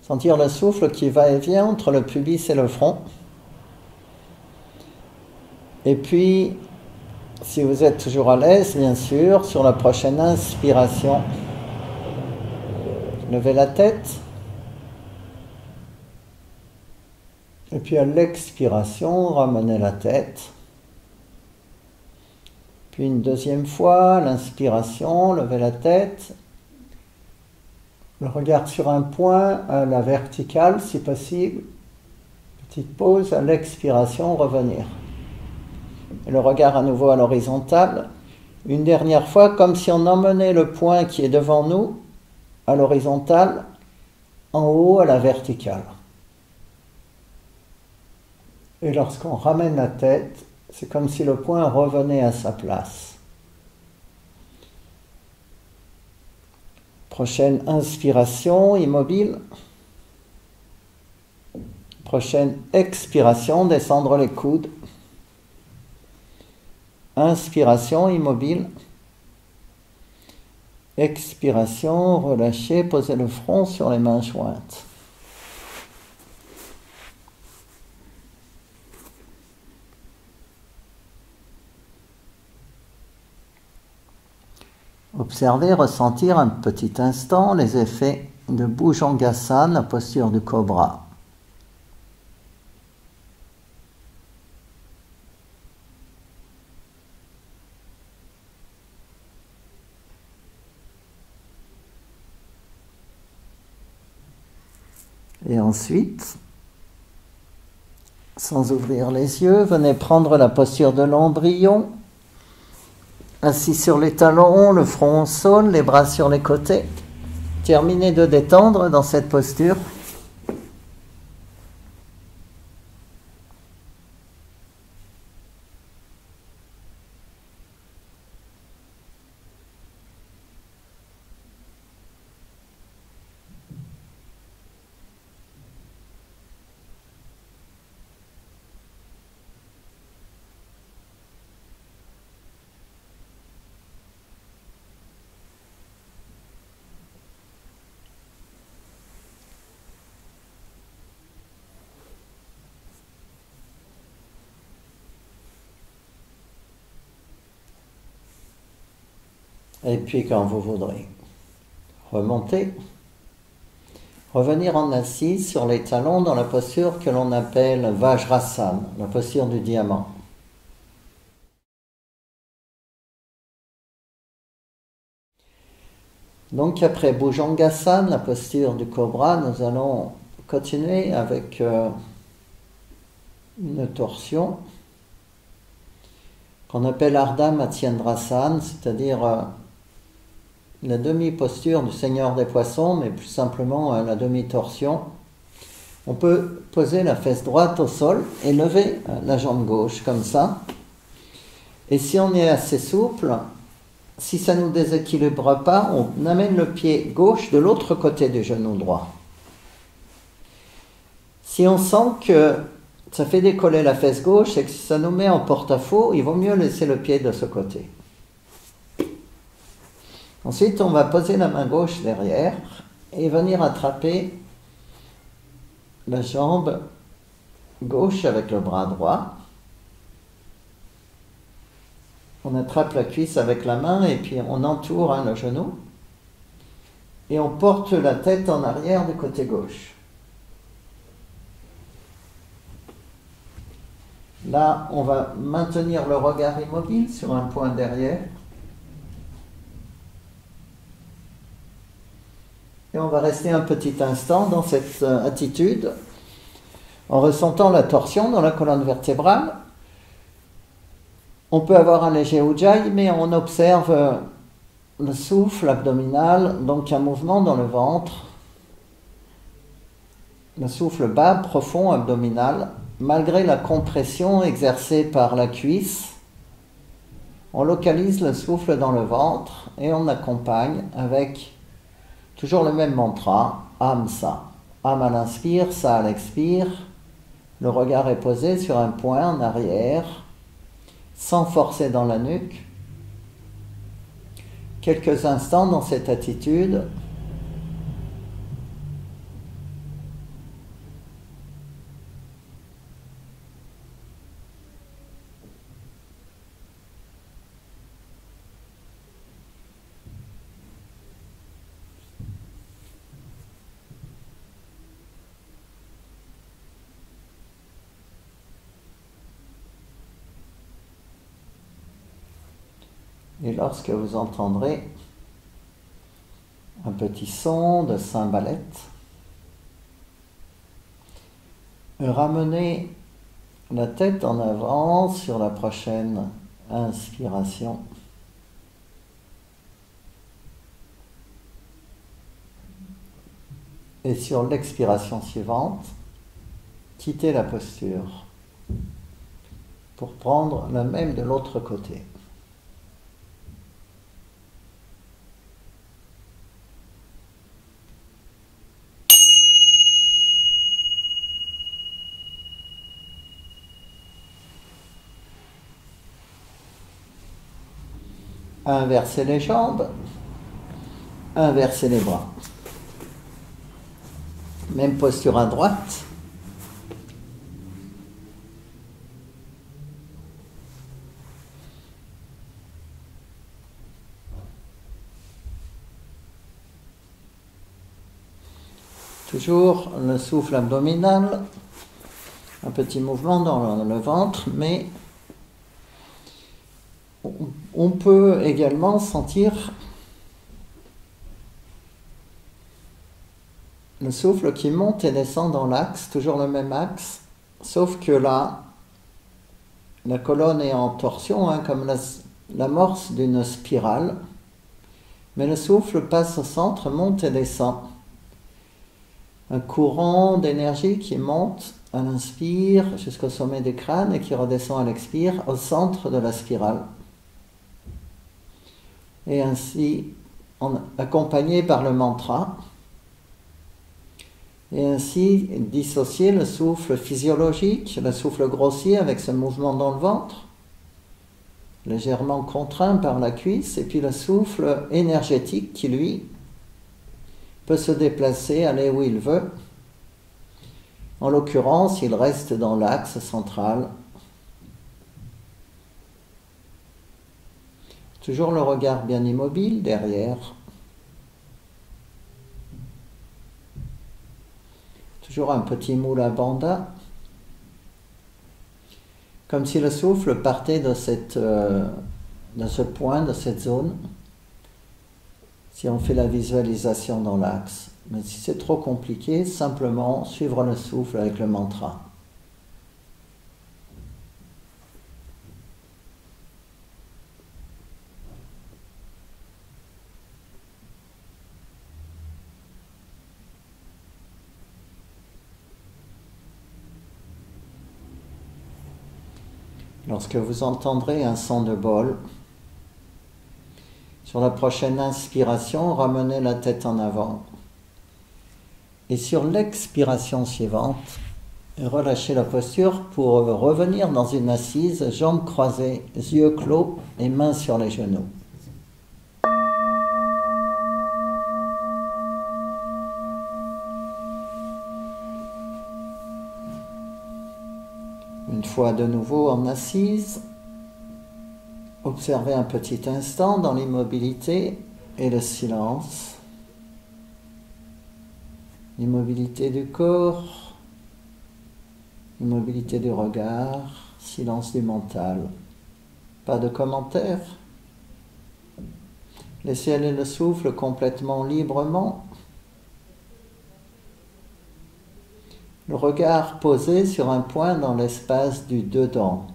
sentir le souffle qui va et vient entre le pubis et le front. Et puis, si vous êtes toujours à l'aise, bien sûr, sur la prochaine inspiration, levez la tête. Et puis à l'expiration, ramenez la tête. Puis une deuxième fois, l'inspiration, levez la tête. Le regard sur un point, à la verticale si possible. Petite pause, à l'expiration, revenir. Et le regard à nouveau à l'horizontale. Une dernière fois, comme si on emmenait le point qui est devant nous à l'horizontale, en haut à la verticale. Et lorsqu'on ramène la tête, c'est comme si le point revenait à sa place. Prochaine inspiration, immobile. Prochaine expiration, descendre les coudes. Inspiration, immobile. Expiration, relâchez, posez le front sur les mains jointes. Observez, ressentir un petit instant les effets de Bhujangasana, la posture du cobra. Et ensuite, sans ouvrir les yeux, venez prendre la posture de l'embryon. Assis sur les talons, le front au sol, les bras sur les côtés. Terminez de détendre dans cette posture. Et puis quand vous voudrez, remonter, revenir en assise sur les talons dans la posture que l'on appelle Vajrasana, la posture du diamant. Donc après Bhujangasana, la posture du cobra, nous allons continuer avec une torsion qu'on appelle Ardha Matsyendrasana, c'est-à-dire la demi-posture du Seigneur des Poissons, mais plus simplement la demi-torsion. On peut poser la fesse droite au sol et lever la jambe gauche comme ça. Et si on est assez souple, si ça ne nous déséquilibre pas, on amène le pied gauche de l'autre côté du genou droit. Si on sent que ça fait décoller la fesse gauche et que ça nous met en porte-à-faux, il vaut mieux laisser le pied de ce côté. Ensuite, on va poser la main gauche derrière et venir attraper la jambe gauche avec le bras droit. On attrape la cuisse avec la main et puis on entoure le genou. Et on porte la tête en arrière du côté gauche. Là, on va maintenir le regard immobile sur un point derrière. Et on va rester un petit instant dans cette attitude, en ressentant la torsion dans la colonne vertébrale. On peut avoir un léger ujjayi, mais on observe le souffle abdominal, donc un mouvement dans le ventre. Le souffle bas, profond, abdominal, malgré la compression exercée par la cuisse. On localise le souffle dans le ventre et on accompagne avec toujours le même mantra, Am Sa. Am à l'inspire, Sa à l'expire. Le regard est posé sur un point en arrière, sans forcer dans la nuque. Quelques instants dans cette attitude. Et lorsque vous entendrez un petit son de cymbalette, ramenez la tête en avant sur la prochaine inspiration. Et sur l'expiration suivante, quittez la posture pour prendre la même de l'autre côté. Inversez les jambes, inversez les bras. Même posture à droite. Toujours le souffle abdominal, un petit mouvement dans le ventre, mais on peut également sentir le souffle qui monte et descend dans l'axe, toujours le même axe, sauf que là, la colonne est en torsion, comme l'amorce d'une spirale, mais le souffle passe au centre, monte et descend. Un courant d'énergie qui monte à l'inspire jusqu'au sommet du crâne et qui redescend à l'expire au centre de la spirale. Et ainsi, accompagné par le mantra, et ainsi dissocier le souffle physiologique, le souffle grossier avec ce mouvement dans le ventre, légèrement contraint par la cuisse, et puis le souffle énergétique qui, lui, peut se déplacer, aller où il veut. En l'occurrence, il reste dans l'axe central. Toujours le regard bien immobile derrière. Toujours un petit Mula Bandha. Comme si le souffle partait de ce point, de cette zone. Si on fait la visualisation dans l'axe. Mais si c'est trop compliqué, simplement suivre le souffle avec le mantra. Lorsque vous entendrez un son de bol, sur la prochaine inspiration, ramenez la tête en avant. Et sur l'expiration suivante, relâchez la posture pour revenir dans une assise, jambes croisées, yeux clos et mains sur les genoux. Une fois de nouveau en assise, observez un petit instant dans l'immobilité et le silence. L'immobilité du corps, l'immobilité du regard, silence du mental. Pas de commentaires. Laissez aller le souffle complètement librement. Le regard posé sur un point dans l'espace du dedans.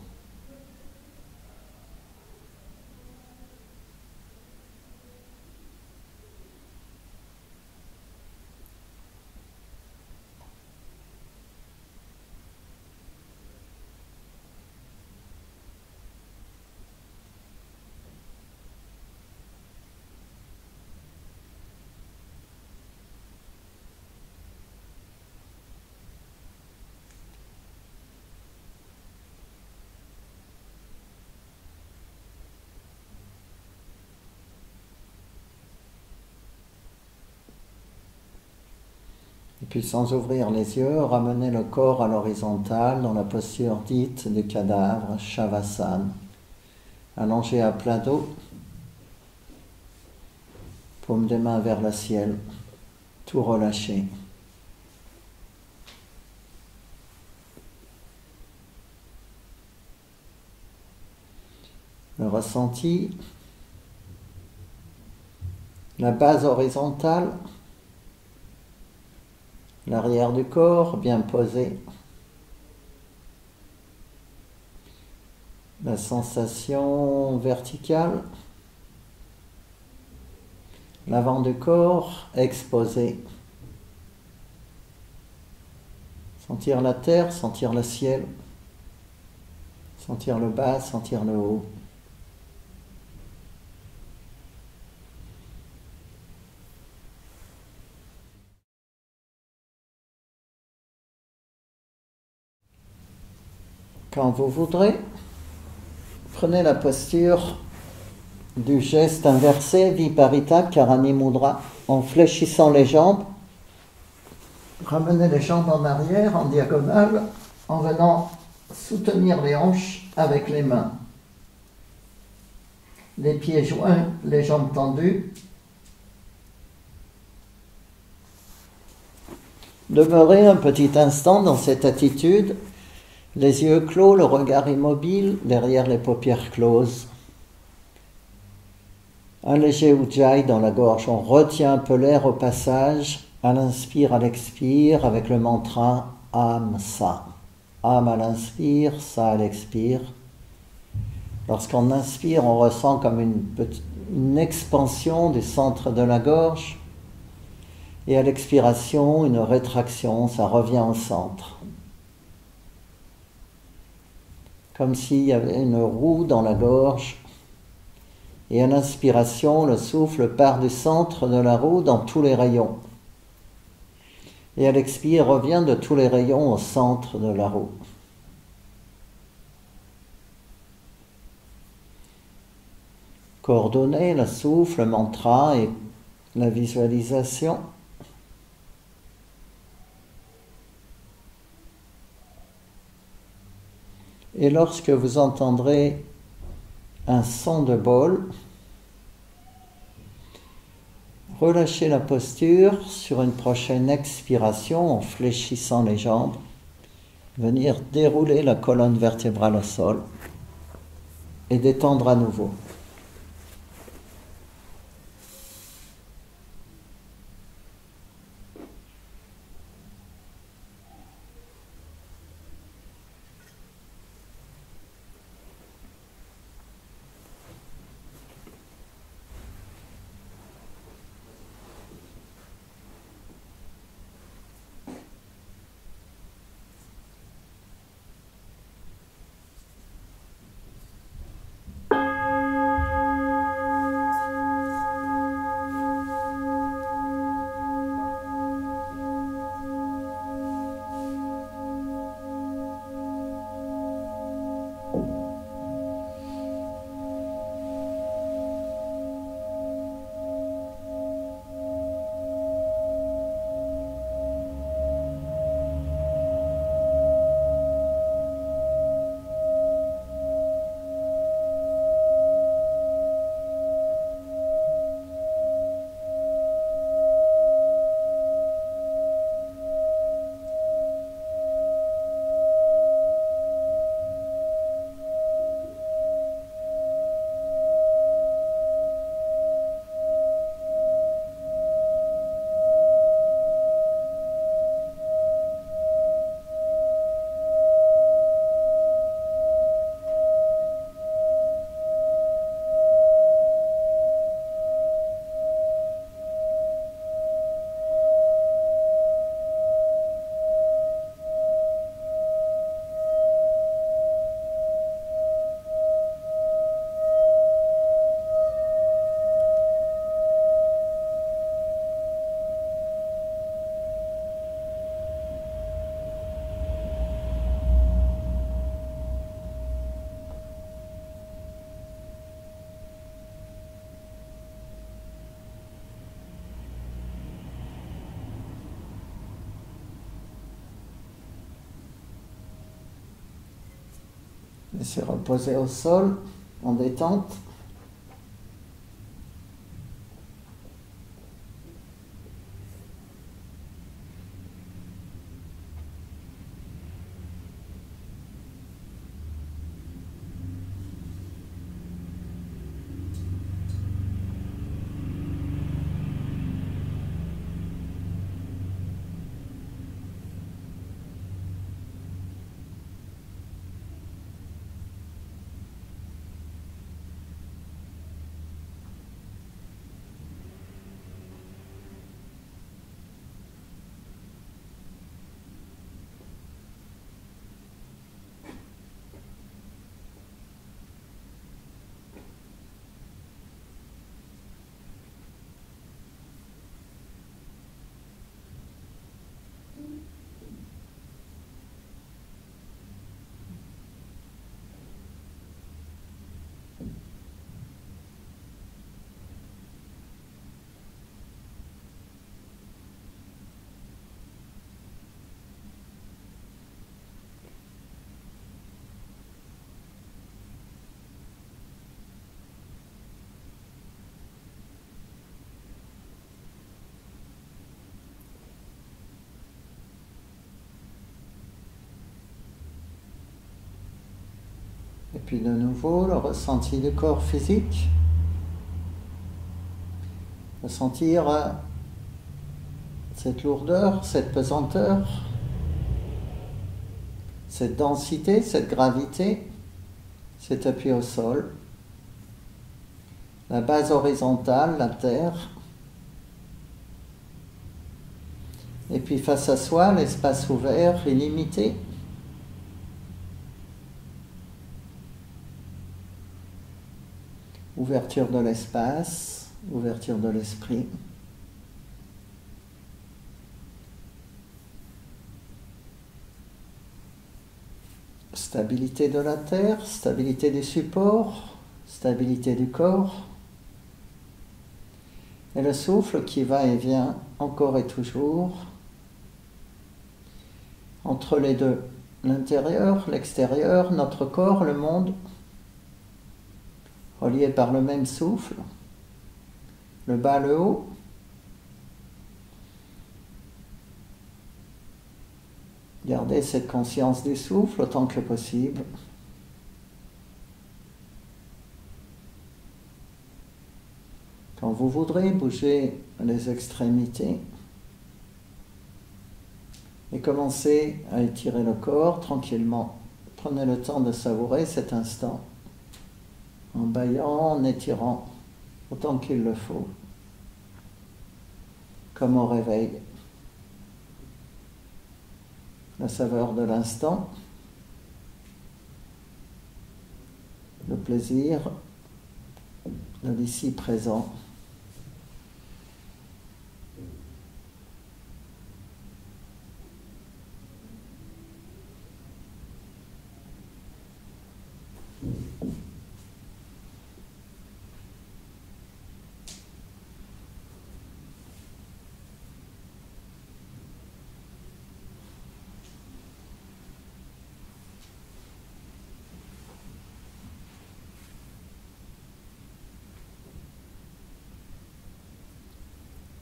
Et puis sans ouvrir les yeux, ramenez le corps à l'horizontale dans la posture dite du cadavre, Shavasana. Allongé à plat dos, paume des mains vers le ciel, tout relâché. Le ressenti La base horizontale, l'arrière du corps bien posé. La sensation verticale, l'avant du corps exposé. Sentir la terre, sentir le ciel, sentir le bas, sentir le haut. Quand vous voudrez, prenez la posture du geste inversé, Viparita Karani Mudra, en fléchissant les jambes. Ramenez les jambes en arrière, en diagonale, en venant soutenir les hanches avec les mains. Les pieds joints, les jambes tendues. Demeurez un petit instant dans cette attitude, les yeux clos, le regard immobile, derrière les paupières closes. Un léger ujjayi dans la gorge, on retient un peu l'air au passage, à l'inspire, à l'expire, avec le mantra Am Sa. Am à l'inspire, Sa à l'expire. Lorsqu'on inspire, on ressent comme une expansion du centre de la gorge, et à l'expiration, une rétraction, ça revient au centre. Comme s'il y avait une roue dans la gorge, et à l'inspiration, le souffle part du centre de la roue dans tous les rayons. Et à l'expire, revient de tous les rayons au centre de la roue. Coordonner le souffle, le mantra et la visualisation. Et lorsque vous entendrez un son de bol, relâchez la posture sur une prochaine expiration en fléchissant les jambes, venir dérouler la colonne vertébrale au sol et détendre à nouveau. Laissez reposer au sol en détente. puis de nouveau, le ressenti du corps physique. Ressentir cette lourdeur, cette pesanteur, cette densité, cette gravité, cet appui au sol. La base horizontale, la terre. Et puis face à soi, l'espace ouvert, illimité. Ouverture de l'espace, ouverture de l'esprit. Stabilité de la terre, stabilité du support, stabilité du corps. Et le souffle qui va et vient encore et toujours. Entre les deux, l'intérieur, l'extérieur, notre corps, le monde, reliés par le même souffle, le bas, le haut. Gardez cette conscience du souffle autant que possible. Quand vous voudrez, bougez les extrémités et commencez à étirer le corps tranquillement. Prenez le temps de savourer cet instant en bâillant, en étirant autant qu'il le faut, comme au réveil. La saveur de l'instant, le plaisir de l'ici présent.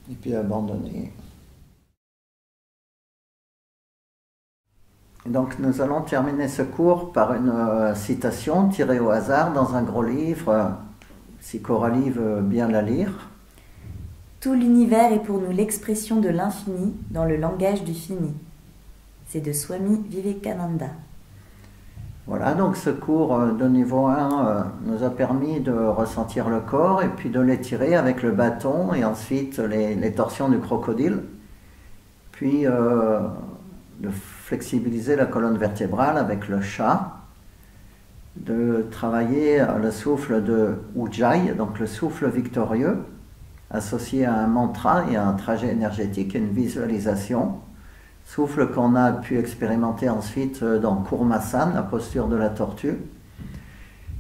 Et puis abandonner. Donc nous allons terminer ce cours par une citation tirée au hasard dans un gros livre, si Coralie veut bien la lire. Tout l'univers est pour nous l'expression de l'infini dans le langage du fini. C'est de Swami Vivekananda. Voilà, donc ce cours de niveau 1 nous a permis de ressentir le corps et puis de l'étirer avec le bâton et ensuite les torsions du crocodile, puis de flexibiliser la colonne vertébrale avec le chat, de travailler le souffle de Ujjayi, donc le souffle victorieux, associé à un mantra et à un trajet énergétique et une visualisation. Souffle qu'on a pu expérimenter ensuite dans Kurmasana, la posture de la tortue.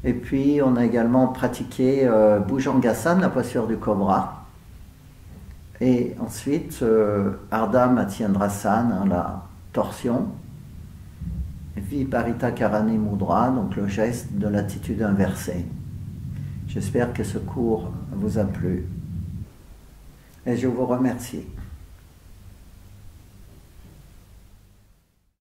Et puis on a également pratiqué Bhujangasana, la posture du cobra. Et ensuite Ardha Matsyendrasana, la torsion. Viparita Karani Mudra, donc le geste de l'attitude inversée. J'espère que ce cours vous a plu. Et je vous remercie.